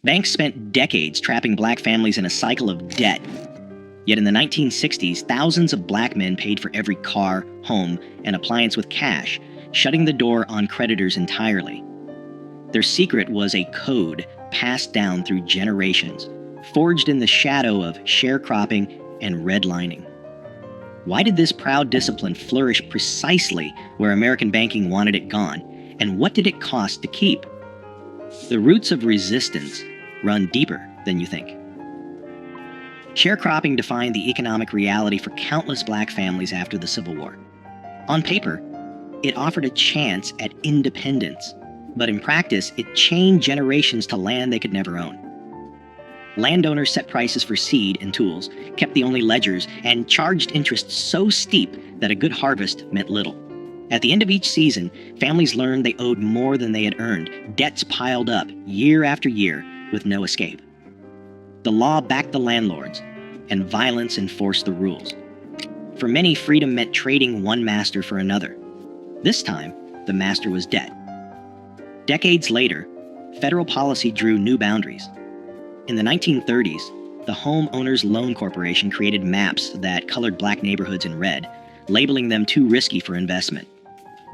Banks spent decades trapping black families in a cycle of debt. Yet in the 1960s, thousands of black men paid for every car, home, and appliance with cash, shutting the door on creditors entirely. Their secret was a code passed down through generations, forged in the shadow of sharecropping and redlining. Why did this proud discipline flourish precisely where American banking wanted it gone, and what did it cost to keep? The roots of resistance run deeper than you think. Sharecropping defined the economic reality for countless black families after the Civil War. On paper, it offered a chance at independence, but in practice, it chained generations to land they could never own. Landowners set prices for seed and tools, kept the only ledgers, and charged interest so steep that a good harvest meant little. At the end of each season, families learned they owed more than they had earned. Debts piled up year after year with no escape. The law backed the landlords, and violence enforced the rules. For many, freedom meant trading one master for another. This time, the master was debt. Decades later, federal policy drew new boundaries. In the 1930s, the Homeowners Loan Corporation created maps that colored black neighborhoods in red, labeling them too risky for investment.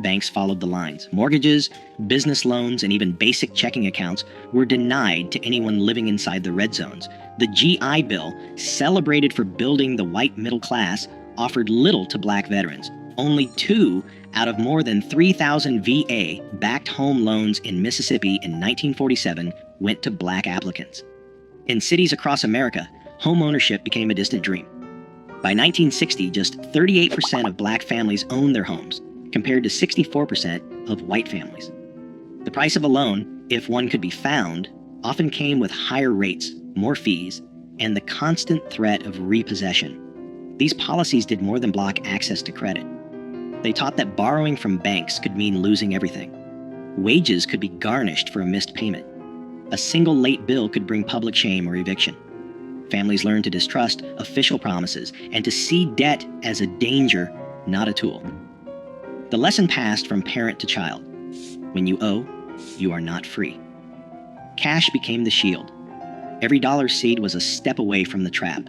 Banks followed the lines. Mortgages, business loans, and even basic checking accounts were denied to anyone living inside the red zones. The GI Bill, celebrated for building the white middle class, offered little to black veterans. Only 2 out of more than 3,000 VA-backed home loans in Mississippi in 1947 went to black applicants. In cities across America, home ownership became a distant dream. By 1960, just 38% of black families owned their homes, compared to 64% of white families. The price of a loan, if one could be found, often came with higher rates, more fees, and the constant threat of repossession. These policies did more than block access to credit. They taught that borrowing from banks could mean losing everything. Wages could be garnished for a missed payment. A single late bill could bring public shame or eviction. Families learned to distrust official promises and to see debt as a danger, not a tool. The lesson passed from parent to child. When you owe, you are not free. Cash became the shield. Every dollar seed was a step away from the trap.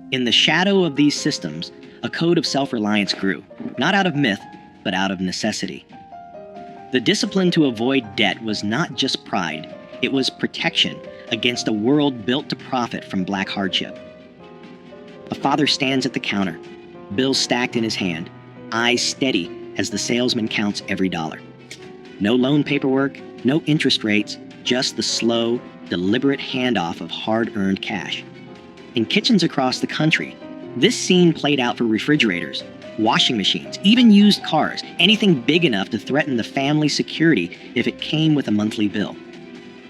In the shadow of these systems, a code of self-reliance grew, not out of myth, but out of necessity. The discipline to avoid debt was not just pride, it was protection against a world built to profit from black hardship. A father stands at the counter, bills stacked in his hand, eyes steady as the salesman counts every dollar. No loan paperwork, no interest rates, just the slow, deliberate handoff of hard-earned cash. In kitchens across the country, this scene played out for refrigerators, washing machines, even used cars, anything big enough to threaten the family's security if it came with a monthly bill.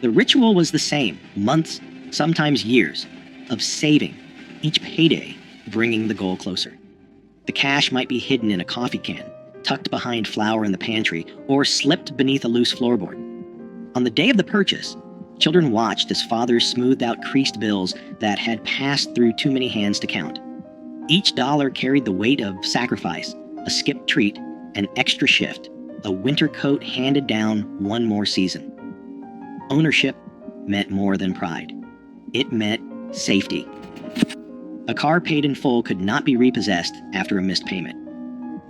The ritual was the same, months, sometimes years, of saving, each payday bringing the goal closer. The cash might be hidden in a coffee can, tucked behind flour in the pantry, or slipped beneath a loose floorboard. On the day of the purchase, children watched as fathers smoothed out creased bills that had passed through too many hands to count. Each dollar carried the weight of sacrifice, a skipped treat, an extra shift, a winter coat handed down one more season. Ownership meant more than pride. It meant safety. A car paid in full could not be repossessed after a missed payment.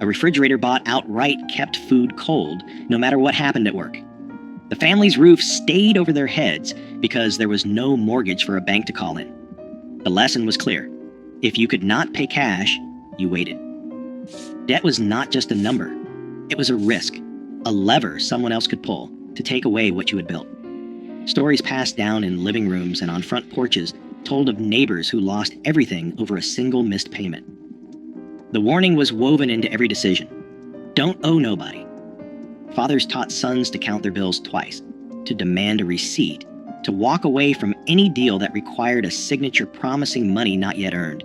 A refrigerator bought outright kept food cold, no matter what happened at work. The family's roof stayed over their heads because there was no mortgage for a bank to call in. The lesson was clear. If you could not pay cash, you waited. Debt was not just a number. It was a risk, a lever someone else could pull to take away what you had built. Stories passed down in living rooms and on front porches told of neighbors who lost everything over a single missed payment. The warning was woven into every decision. Don't owe nobody. Fathers taught sons to count their bills twice, to demand a receipt, to walk away from any deal that required a signature promising money not yet earned.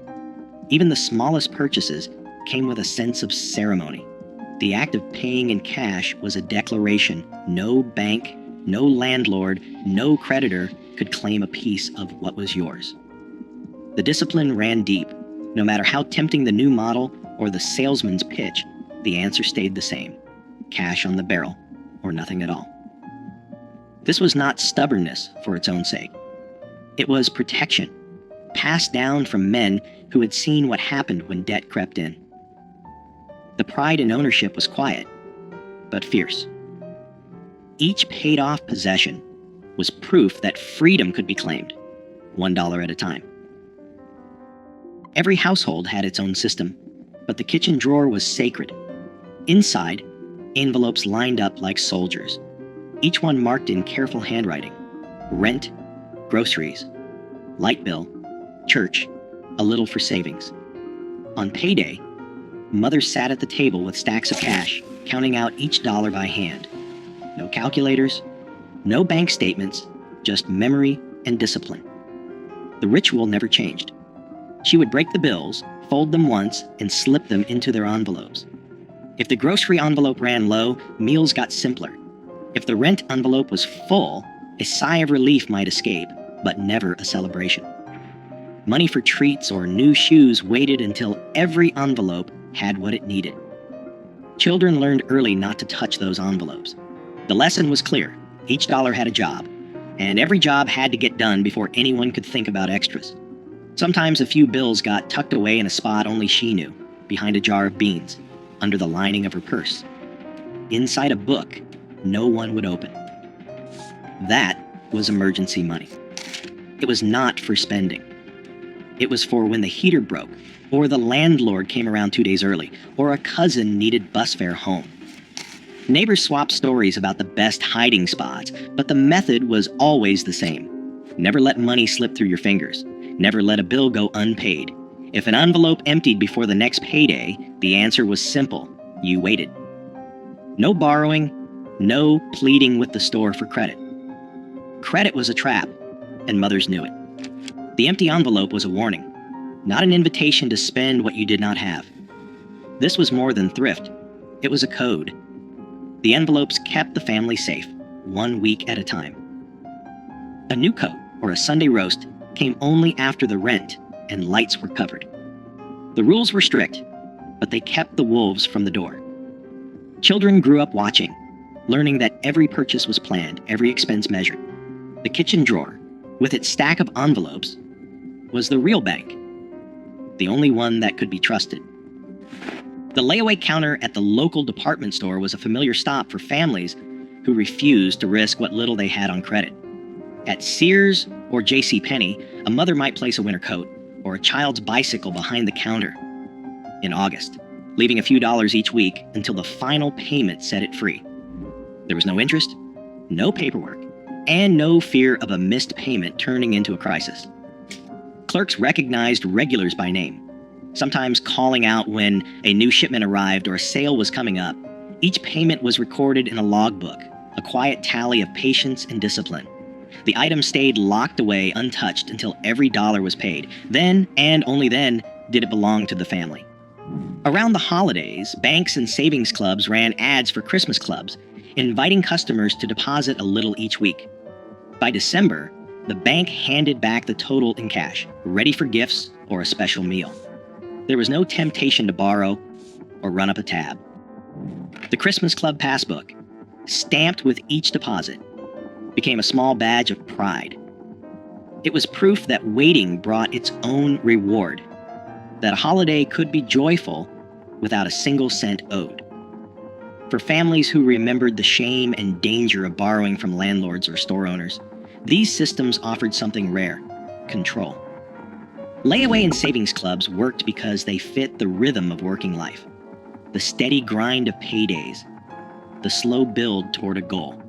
Even the smallest purchases came with a sense of ceremony. The act of paying in cash was a declaration no bank, no landlord, no creditor could claim a piece of what was yours. The discipline ran deep. No matter how tempting the new model or the salesman's pitch, the answer stayed the same: cash on the barrel or nothing at all. This was not stubbornness for its own sake. It was protection, passed down from men who had seen what happened when debt crept in. The pride in ownership was quiet, but fierce. Each paid-off possession was proof that freedom could be claimed, $1 at a time. Every household had its own system, but the kitchen drawer was sacred. Inside, envelopes lined up like soldiers, each one marked in careful handwriting: rent, groceries, light bill, church, a little for savings. On payday, mothers sat at the table with stacks of cash, counting out each dollar by hand. No calculators, no bank statements, just memory and discipline. The ritual never changed. She would break the bills, fold them once, and slip them into their envelopes. If the grocery envelope ran low, meals got simpler. If the rent envelope was full, a sigh of relief might escape, but never a celebration. Money for treats or new shoes waited until every envelope had what it needed. Children learned early not to touch those envelopes. The lesson was clear. Each dollar had a job, and every job had to get done before anyone could think about extras. Sometimes a few bills got tucked away in a spot only she knew, behind a jar of beans, under the lining of her purse. Inside a book no one would open. That was emergency money. It was not for spending. It was for when the heater broke, or the landlord came around 2 days early, or a cousin needed bus fare home. Neighbors swapped stories about the best hiding spots, but the method was always the same. Never let money slip through your fingers. Never let a bill go unpaid. If an envelope emptied before the next payday, the answer was simple: you waited. No borrowing, no pleading with the store for credit. Credit was a trap, and mothers knew it. The empty envelope was a warning, not an invitation to spend what you did not have. This was more than thrift. It was a code. The envelopes kept the family safe, 1 week at a time. A new coat or a Sunday roast came only after the rent and lights were covered. The rules were strict, but they kept the wolves from the door. Children grew up watching, learning that every purchase was planned, every expense measured. The kitchen drawer, with its stack of envelopes, was the real bank, the only one that could be trusted. The layaway counter at the local department store was a familiar stop for families who refused to risk what little they had on credit. At Sears or JCPenney, a mother might place a winter coat or a child's bicycle behind the counter in August, leaving a few dollars each week until the final payment set it free. There was no interest, no paperwork, and no fear of a missed payment turning into a crisis. Clerks recognized regulars by name, sometimes calling out when a new shipment arrived or a sale was coming up. Each payment was recorded in a logbook, a quiet tally of patience and discipline. The item stayed locked away untouched until every dollar was paid. Then, and only then, did it belong to the family. Around the holidays, banks and savings clubs ran ads for Christmas clubs, inviting customers to deposit a little each week. By December, the bank handed back the total in cash, ready for gifts or a special meal. There was no temptation to borrow or run up a tab. The Christmas Club passbook, stamped with each deposit, became a small badge of pride. It was proof that waiting brought its own reward, that a holiday could be joyful without a single cent owed. For families who remembered the shame and danger of borrowing from landlords or store owners, these systems offered something rare: control. Layaway and savings clubs worked because they fit the rhythm of working life, the steady grind of paydays, the slow build toward a goal.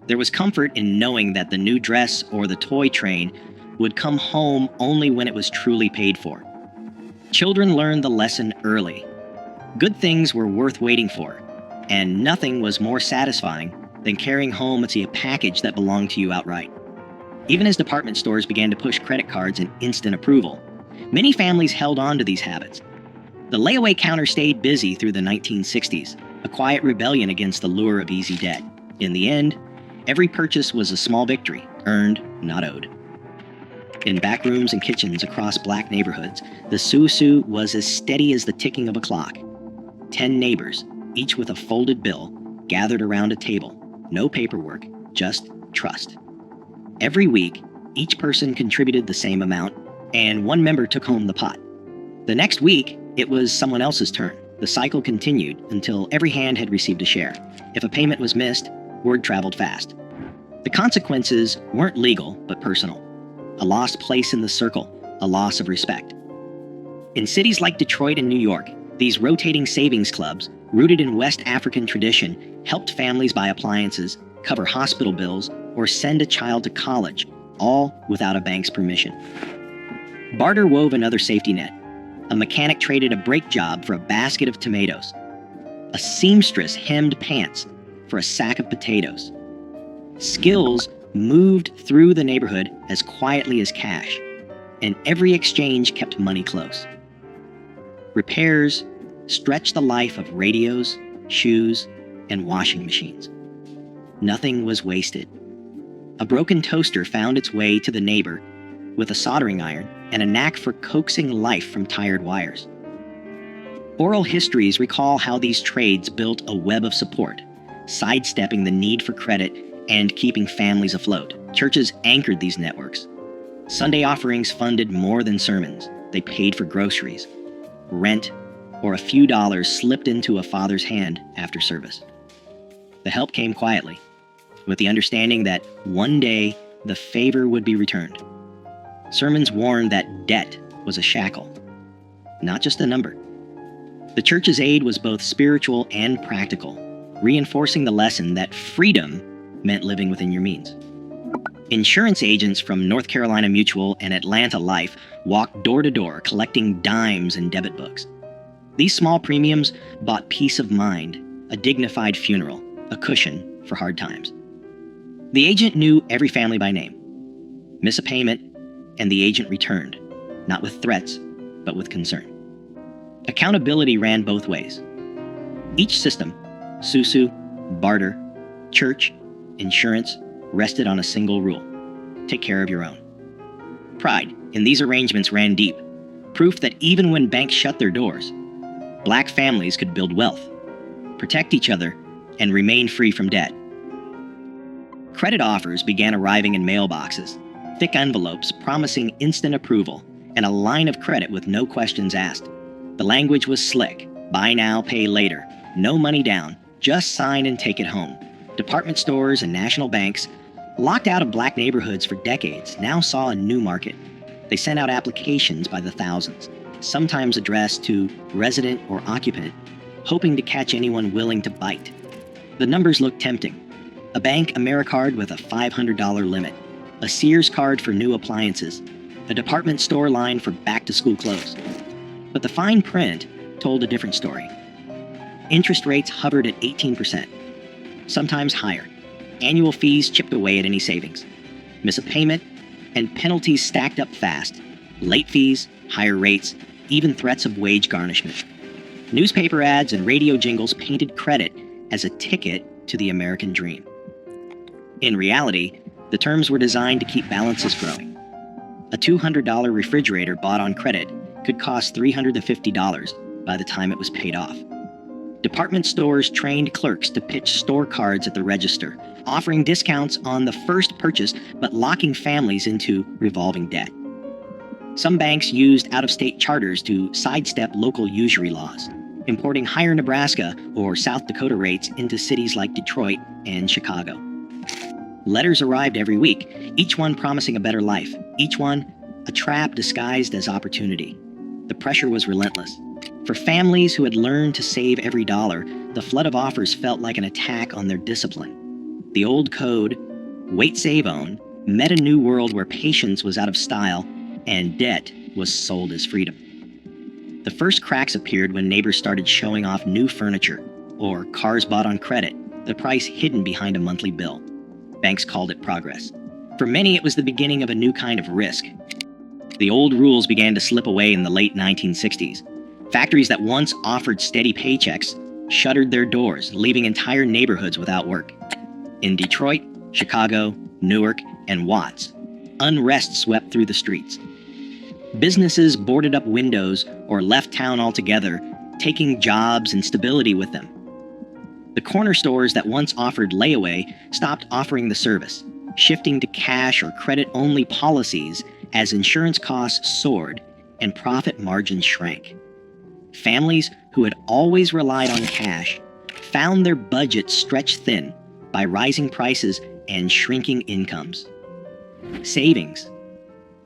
There was comfort in knowing that the new dress or the toy train would come home only when it was truly paid for. Children learned the lesson early. Good things were worth waiting for, and nothing was more satisfying than carrying home a package that belonged to you outright. Even as department stores began to push credit cards and instant approval, many families held on to these habits. The layaway counter stayed busy through the 1960s, a quiet rebellion against the lure of easy debt. In the end, every purchase was a small victory, earned, not owed. In back rooms and kitchens across black neighborhoods, the susu was as steady as the ticking of a clock. 10 neighbors, each with a folded bill, gathered around a table. No paperwork, just trust. Every week, each person contributed the same amount, and one member took home the pot. The next week, it was someone else's turn. The cycle continued until every hand had received a share. If a payment was missed, word traveled fast. The consequences weren't legal, but personal. A lost place in the circle, a loss of respect. In cities like Detroit and New York, these rotating savings clubs, rooted in West African tradition, helped families buy appliances, cover hospital bills, or send a child to college, all without a bank's permission. Barter wove another safety net. A mechanic traded a brake job for a basket of tomatoes. A seamstress hemmed pants for a sack of potatoes. Skills moved through the neighborhood as quietly as cash, and every exchange kept money close. Repairs stretched the life of radios, shoes, and washing machines. Nothing was wasted. A broken toaster found its way to the neighbor with a soldering iron and a knack for coaxing life from tired wires. Oral histories recall how these trades built a web of support, sidestepping the need for credit and keeping families afloat. Churches anchored these networks. Sunday offerings funded more than sermons. They paid for groceries, rent, or a few dollars slipped into a father's hand after service. The help came quietly, with the understanding that one day the favor would be returned. Sermons warned that debt was a shackle, not just a number. The church's aid was both spiritual and practical, reinforcing the lesson that freedom meant living within your means. Insurance agents from North Carolina Mutual and Atlanta Life walked door to door collecting dimes and debit books. These small premiums bought peace of mind, a dignified funeral, a cushion for hard times. The agent knew every family by name. Miss a payment, and the agent returned, not with threats, but with concern. Accountability ran both ways. Each system, susu, barter, church, insurance, rested on a single rule: take care of your own. Pride in these arrangements ran deep, proof that even when banks shut their doors, Black families could build wealth, protect each other, and remain free from debt. Credit offers began arriving in mailboxes, thick envelopes promising instant approval, and a line of credit with no questions asked. The language was slick: buy now, pay later, no money down, just sign and take it home. Department stores and national banks, locked out of Black neighborhoods for decades, now saw a new market. They sent out applications by the thousands, sometimes addressed to resident or occupant, hoping to catch anyone willing to bite. The numbers looked tempting: a bank AmeriCard with a $500 limit, a Sears card for new appliances, a department store line for back-to-school clothes. But the fine print told a different story. Interest rates hovered at 18%, sometimes higher. Annual fees chipped away at any savings. Miss a payment, and penalties stacked up fast. Late fees, higher rates, even threats of wage garnishment. Newspaper ads and radio jingles painted credit as a ticket to the American dream. In reality, the terms were designed to keep balances growing. A $200 refrigerator bought on credit could cost $350 by the time it was paid off. Department stores trained clerks to pitch store cards at the register, offering discounts on the first purchase but locking families into revolving debt. Some banks used out-of-state charters to sidestep local usury laws, importing higher Nebraska or South Dakota rates into cities like Detroit and Chicago. Letters arrived every week, each one promising a better life, each one a trap disguised as opportunity. The pressure was relentless. For families who had learned to save every dollar, the flood of offers felt like an attack on their discipline. The old code, wait, save, own, met a new world where patience was out of style and debt was sold as freedom. The first cracks appeared when neighbors started showing off new furniture or cars bought on credit, the price hidden behind a monthly bill. Banks called it progress. For many, it was the beginning of a new kind of risk. The old rules began to slip away in the late 1960s. Factories that once offered steady paychecks shuttered their doors, leaving entire neighborhoods without work. In Detroit, Chicago, Newark, and Watts, unrest swept through the streets. Businesses boarded up windows or left town altogether, taking jobs and stability with them. The corner stores that once offered layaway stopped offering the service, shifting to cash or credit-only policies as insurance costs soared and profit margins shrank. Families who had always relied on cash found their budgets stretched thin by rising prices and shrinking incomes. Savings,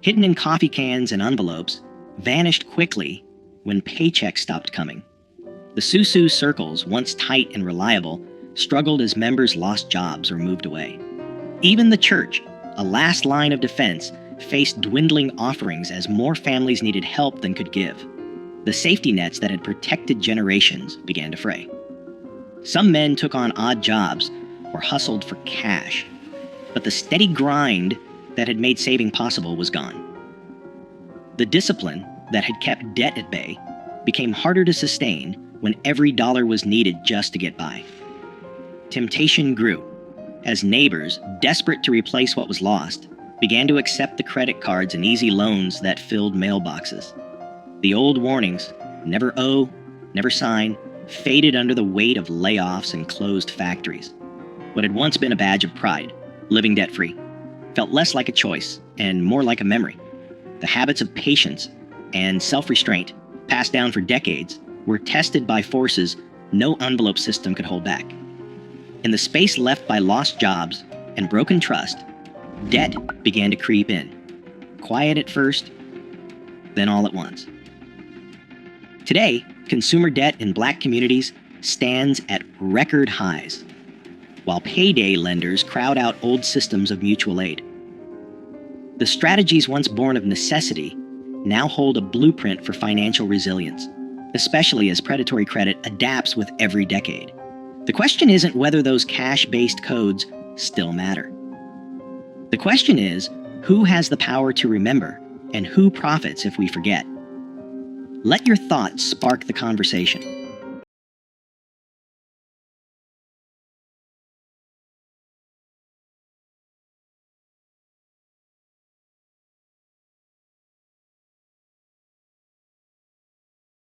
hidden in coffee cans and envelopes, vanished quickly when paychecks stopped coming. The Susu circles, once tight and reliable, struggled as members lost jobs or moved away. Even the church, a last line of defense, faced dwindling offerings as more families needed help than could give. The safety nets that had protected generations began to fray. Some men took on odd jobs or hustled for cash, but the steady grind that had made saving possible was gone. The discipline that had kept debt at bay became harder to sustain when every dollar was needed just to get by. Temptation grew as neighbors, desperate to replace what was lost, began to accept the credit cards and easy loans that filled mailboxes. The old warnings, never owe, never sign, faded under the weight of layoffs and closed factories. What had once been a badge of pride, living debt-free, felt less like a choice and more like a memory. The habits of patience and self-restraint, passed down for decades, were tested by forces no envelope system could hold back. In the space left by lost jobs and broken trust, debt began to creep in. Quiet at first, then all at once. Today, consumer debt in Black communities stands at record highs, while payday lenders crowd out old systems of mutual aid. The strategies once born of necessity now hold a blueprint for financial resilience, especially as predatory credit adapts with every decade. The question isn't whether those cash-based codes still matter. The question is, who has the power to remember and who profits if we forget? Let your thoughts spark the conversation.